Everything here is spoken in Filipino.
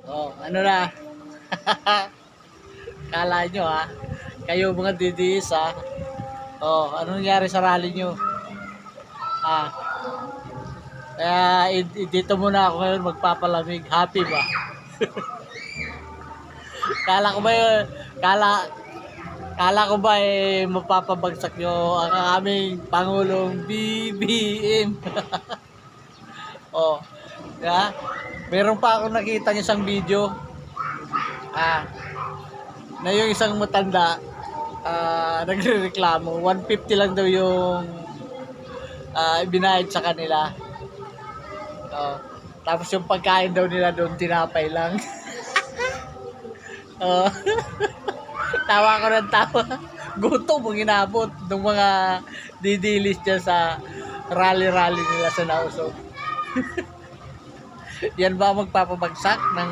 Oh, ano na? Kala nyo ha? Kayo mga DDS ha? Oh, ano nangyari sa rally nyo? Ah, kaya dito muna ako ngayon magpapalamig. Happy ba? Kala ko ba yun? Kala ko ba mapapabagsak nyo ang aming Pangulong BBM? Oh, ya. Meron pa akong nakita ng isang video. Na yung isang matanda nagrereklamo, 150 lang daw yung ibinayad sa kanila. Oh, tapos yung pagkain daw nila doon tinapay lang. Oh, tawa ko ng tawa. Gutom ang inabot ng mga didilis dyan sa rally-rally nila sa Nausog. Yan ba magpapabagsak ng